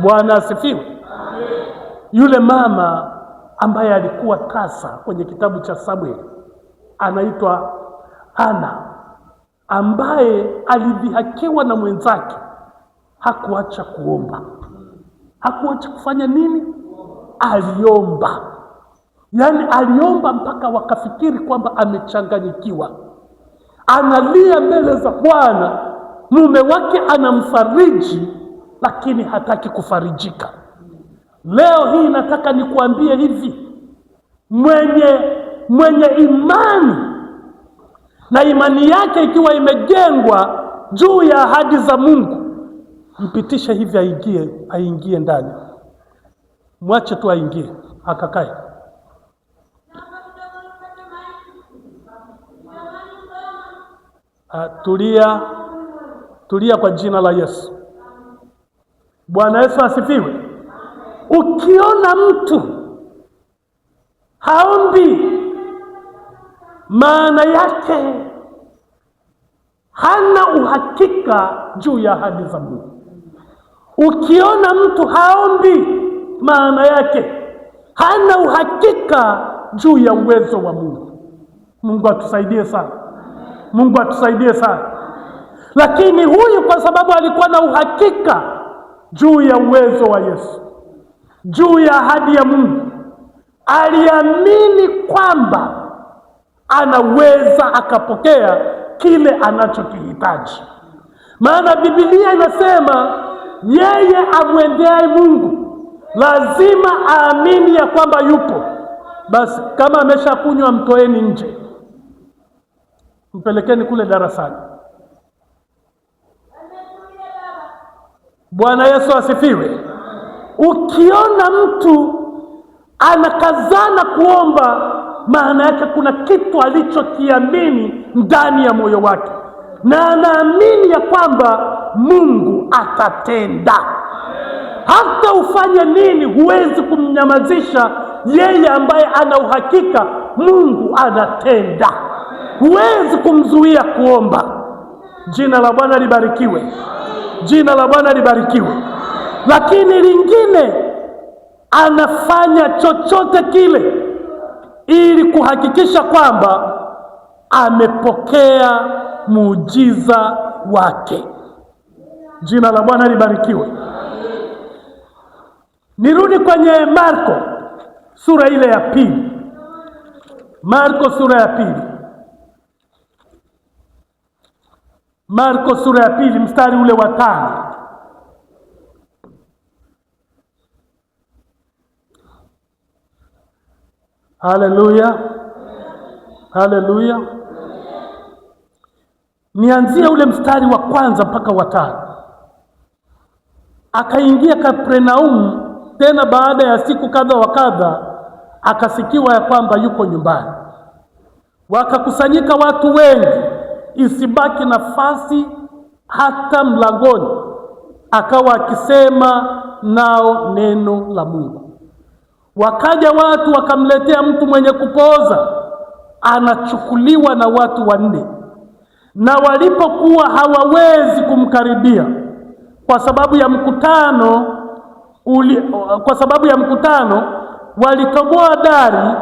Bwana asifiwe. Yule mama ambaye alikuwa tasa kwenye kitabu cha Samuel anaitwa Hana, ambaye alidhihakiwa na mwenzake, hakuacha kuomba. Hakuacha kufanya nini? Aliomba. Yaani aliomba mpaka wakafikiri kwamba amechanganyikiwa. Analia mbele za Bwana, mume wake anamfariji lakini hataki kufarijika. Leo hii nataka nikuambie hivi, mwenye imani na imani yake ikiwa imejengwa juu ya ahadi za Mungu, mpitishe hivi aingie ndani. Mwache tu aingie akakae. Tulia kwa jina la Yesu. Bwana Yesu asifiwe. Ukiona mtu haombi, maana yake hana uhakika juu ya ahadi za Mungu. Ukiona mtu haombi, maana yake hana uhakika juu ya uwezo wa Mungu. Mungu atusaidie sana. Mungu atusaidie sana. Lakini huyu kwa sababu alikuwa na uhakika juu ya uwezo wa Yesu, juu ya ahadi ya Mungu, aliamini kwamba anaweza akapokea kile anachokihitaji. Maana Biblia inasema yeye amwendeaye Mungu lazima aamini ya kwamba yupo. Basi kama ameshakunywa, mtoeni nje, mpelekeni kule darasani. Bwana Yesu asifiwe. Ukiona mtu anakazana kuomba, maana yake kuna kitu alichokiamini ndani ya moyo wake, na anaamini ya kwamba Mungu atatenda. Hata ufanye nini, huwezi kumnyamazisha yeye ambaye ana uhakika Mungu anatenda. Huwezi kumzuia kuomba. Jina la Bwana libarikiwe. Jina la Bwana libarikiwe. Lakini lingine, anafanya chochote kile ili kuhakikisha kwamba amepokea muujiza wake. Jina la Bwana libarikiwe. Nirudi kwenye Marko sura ile ya pili. Marko sura ya pili. Marko sura ya pili mstari ule wa 5. Haleluya. Haleluya. Nianzie ule mstari wa kwanza mpaka wa 5. Akaingia Kapernaum, tena baada ya siku kadha wa kadha akasikiwa ya kwamba yuko nyumbani. Wakakusanyika watu wengi, isibaki nafasi hata mlangoni. Akawa akisema nao neno la Mungu. Wakaja watu wakamletea mtu mwenye kupooza, anachukuliwa na watu 4. Na walipokuwa hawawezi kumkaribia kwa sababu ya mkutano, walitoboa dari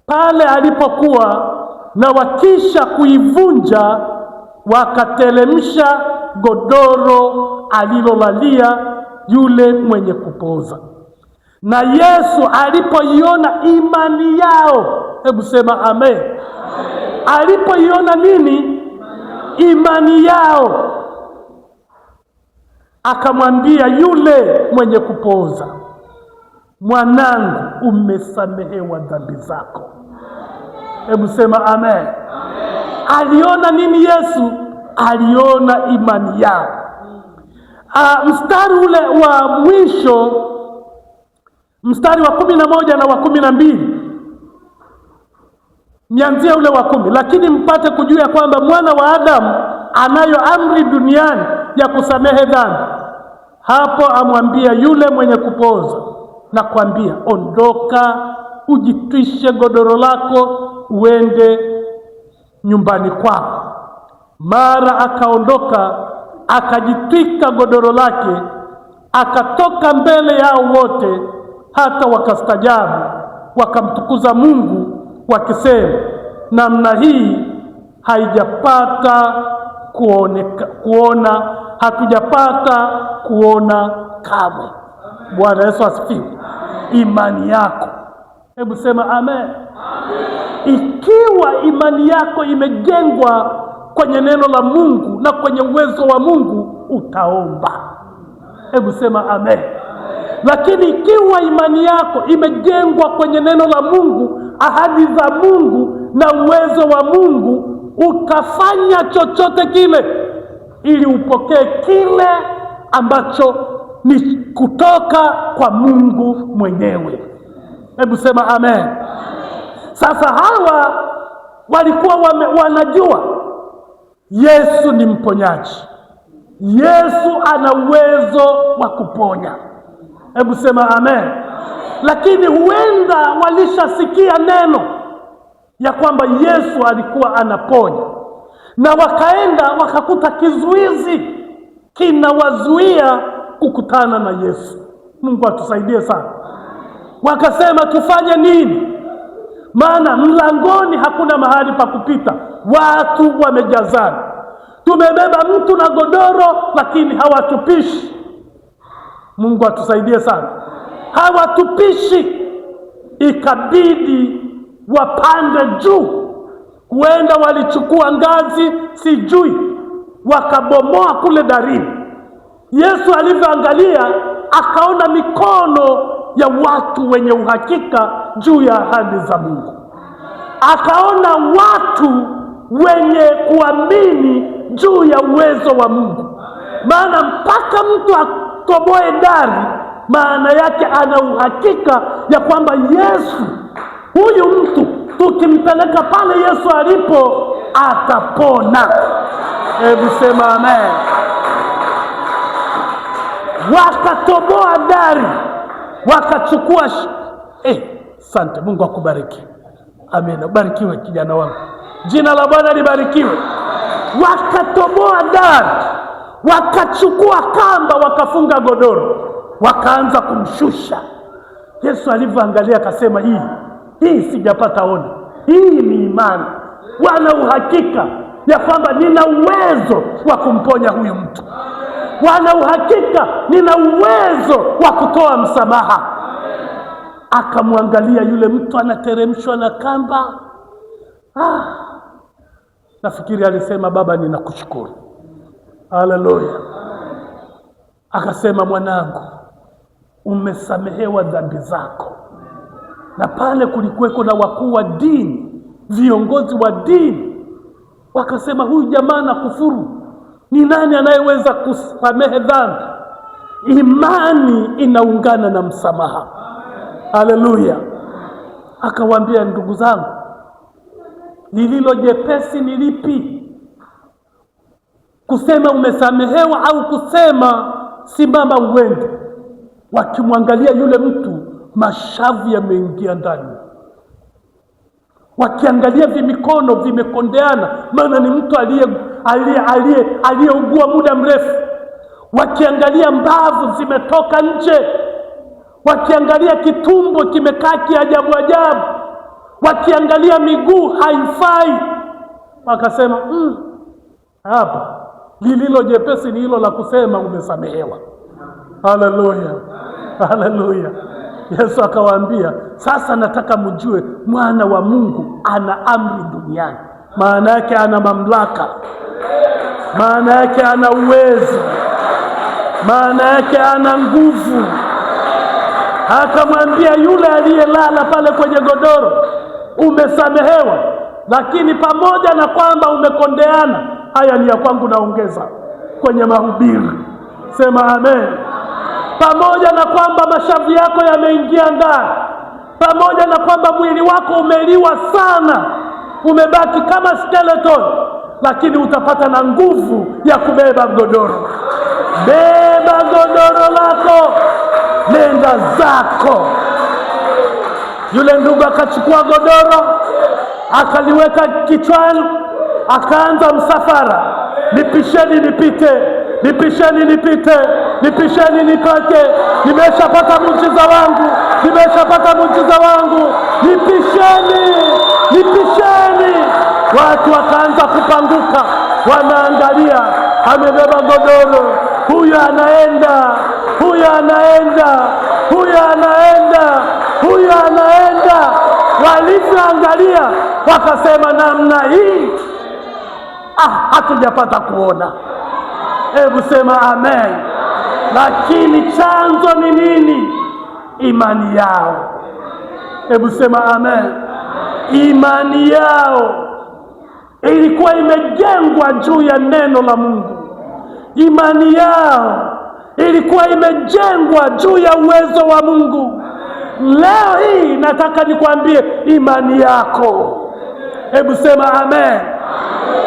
pale alipokuwa, na wakisha kuivunja wakatelemsha godoro alilolalia yule mwenye kupooza. Na Yesu alipoiona imani yao, hebu sema amen. Alipoiona nini? Imani yao, akamwambia yule mwenye kupooza, mwanangu, umesamehewa dhambi zako. Hebu sema amen. Aliona nini Yesu? Aliona imani yao. Mstari ule wa mwisho, mstari wa 11 na wa 12. Nianzie ule wa 10. Lakini mpate kujua kwamba mwana wa Adamu anayo amri duniani ya kusamehe dhambi. Hapo amwambia yule mwenye kupooza, na kwambia, ondoka, ujitwishe godoro lako, uende nyumbani kwako. Mara akaondoka, akajitwika godoro lake, akatoka mbele yao wote, hata wakastajabu, wakamtukuza Mungu wakisema, namna hii hatujapata kuona kamwe. Bwana Yesu asifiwe. Imani yako, hebu sema amen. Ikiwa imani yako imejengwa kwenye neno la Mungu na kwenye uwezo wa Mungu, utaomba. Hebu sema amen. Lakini ikiwa imani yako imejengwa kwenye neno la Mungu, ahadi za Mungu na uwezo wa Mungu, utafanya chochote kile ili upokee kile ambacho ni kutoka kwa Mungu mwenyewe. Hebu sema amen. Sasa hawa walikuwa wanajua Yesu ni mponyaji. Yesu ana uwezo wa kuponya. Hebu sema amen. Lakini huenda walishasikia neno ya kwamba Yesu alikuwa anaponya, na wakaenda wakakuta kizuizi kinawazuia kukutana na Yesu. Mungu atusaidie sana. Wakasema tufanye nini? Maana mlangoni hakuna mahali pa kupita, watu wamejazana. Tumebeba mtu na godoro, lakini hawatupishi. Mungu atusaidie sana. Hawatupishi. Ikabidi wapande juu. Huenda walichukua ngazi, sijui, wakabomoa kule darini. Yesu alivyoangalia akaona mikono ya watu wenye uhakika juu ya ahadi za Mungu. Akaona watu wenye kuamini juu ya uwezo wa Mungu. Maana mpaka mtu atoboe dari, maana yake ana uhakika ya kwamba Yesu, huyu mtu tukimpeleka pale Yesu alipo, atapona. Hebu sema amen. Wakatoboa dari, wakachukua asante. Mungu akubariki. Amen. Ubarikiwe kijana wangu. Jina la Bwana libarikiwe. Wakatoboa dari, wakachukua kamba, wakafunga godoro, wakaanza kumshusha. Yesu alivyoangalia akasema, hii sijapata ona. Hii ni imani. Wana uhakika ya kwamba nina uwezo wa kumponya huyu mtu. Wana uhakika nina uwezo wa kutoa msamaha. Akamwangalia yule mtu anateremshwa na kamba. Nafikiri alisema, Baba ninakushukuru. Haleluya. Akasema, mwanangu, umesamehewa dhambi zako. Na pale kulikuweko na wakuu wa dini, viongozi wa dini. Wakasema, huyu jamaa na kufuru, ni nani anayeweza kusamehe dhambi? Imani inaungana na msamaha. Haleluya. Akawaambia, ndugu zangu, lililo jepesi ni lipi? Kusema umesamehewa au kusema simama uende? Wakimwangalia yule mtu, mashavu yameingia ndani. Wakiangalia vimikono vimekondeana, maana ni mtu aliyeugua muda mrefu. Wakiangalia mbavu zimetoka nje. Wakiangalia kitumbo kimekaa kiajabu ajabu. Wakiangalia miguu haifai. Wakasema, hapa lililo jepesi ni hilo la kusema umesamehewa. Haleluya. Haleluya. Yesu akawaambia, sasa nataka mjue mwana wa Mungu ana amri duniani. Maana yake ana mamlaka. Maana yake ana uwezo. Maana yake ana nguvu. Akamwambia yule aliyelala pale kwenye godoro, umesamehewa, lakini pamoja na kwamba umekondeana, haya ni ya kwangu naongeza kwenye mahubiri. Sema amen. Pamoja na kwamba mashavu yako yameingia ndani, pamoja na kwamba mwili wako umeliwa sana, umebaki kama skeleton, lakini utapata na nguvu ya kubeba godoro. Beba godoro lako, nenda zako. Yule ndugu akachukua godoro, akaliweka kichwani, akaanza msafara. Nipisheni nipite, nipisheni nipite, nipisheni nipate, nimeshapata muujiza wangu, nimeshapata muujiza wangu, nipisheni, nipisheni. Watu wakaanza kupanguka, wanaangalia, amebeba godoro, huyu anaenda, huyu anaenda, huyu anaenda, huyu anaenda. Walivyoangalia wakasema, namna hii hatujapata kuona. Hebu sema amen. Lakini chanzo ni nini? Imani yao. Hebu sema amen. Imani yao ilikuwa imejengwa juu ya neno la Mungu. Imani yao ilikuwa imejengwa juu ya uwezo wa Mungu. Leo hii nataka nikwambie, imani yako, hebu sema amen.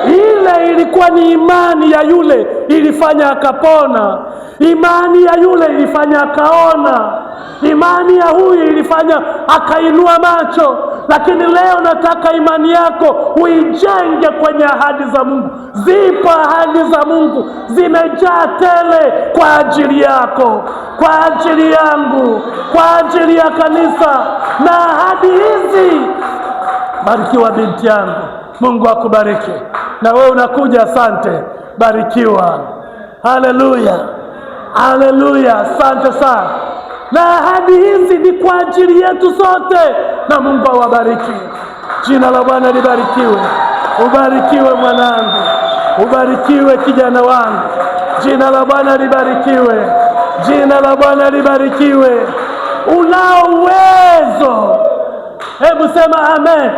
Ile ilikuwa ni imani ya yule ilifanya akapona, imani ya yule ilifanya akaona, imani ya huyu ilifanya akainua macho. Lakini leo nataka imani yako uijenge kwenye ahadi za Mungu. Zipo ahadi za Mungu, zimejaa tele kwa ajili yako, kwa ajili yangu, kwa ajili ya kanisa. Na ahadi hizi, barikiwa binti yangu, Mungu akubariki. Na wewe unakuja, asante, barikiwa. Haleluya, haleluya, asante sana. Na ahadi hizi ni kwa ajili yetu sote, na Mungu awabariki. Jina la Bwana libarikiwe. Ubarikiwe mwanangu, ubarikiwe kijana wangu. Jina la Bwana libarikiwe, jina la Bwana libarikiwe. Unao uwezo, hebu sema amen.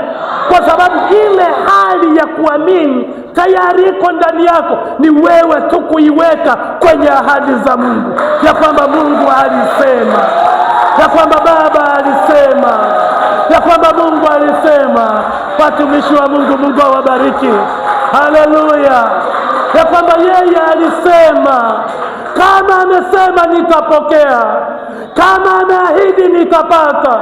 Kwa sababu ile hali ya kuamini tayari iko ndani yako, ni wewe tu kuiweka kwenye ahadi za Mungu, ya kwamba Mungu alisema, ya kwamba Baba alisema, ya kwamba Mungu alisema. Watumishi wa Mungu, Mungu awabariki. Haleluya. Ya kwamba yeye alisema, kama amesema nitapokea, kama ameahidi nitapata.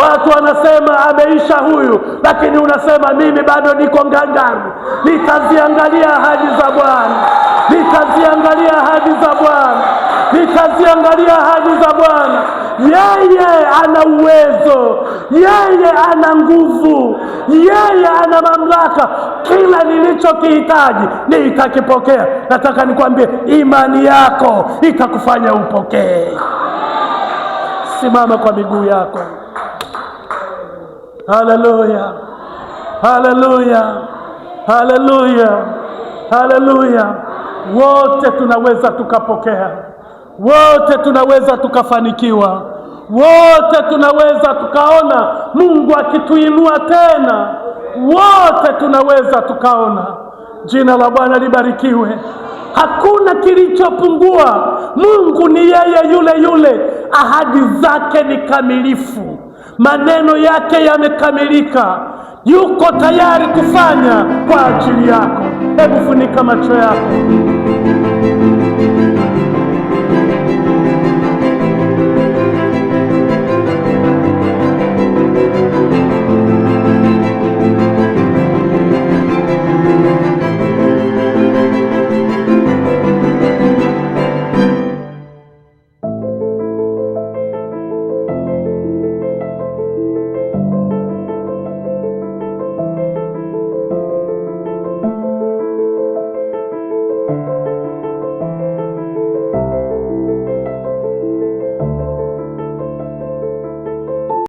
Watu wanasema ameisha huyu, lakini unasema mimi bado niko ngangari, nitaziangalia ahadi za Bwana, nitaziangalia ahadi za Bwana, nitaziangalia ahadi za Bwana. Yeye ana uwezo, yeye ana nguvu, yeye ana mamlaka. Kila nilichokihitaji nitakipokea. Nataka nikwambie, imani yako itakufanya upokee. Simama kwa miguu yako. Haleluya, haleluya, haleluya, haleluya. Wote tunaweza tukapokea, wote tunaweza tukafanikiwa, wote tunaweza tukaona Mungu akituinua tena, wote tunaweza tukaona. Jina la Bwana libarikiwe. Hakuna kilichopungua. Mungu ni yeye yule yule, ahadi zake ni kamilifu, maneno yake yamekamilika, yuko tayari kufanya kwa ajili yako. Hebu funika macho yako.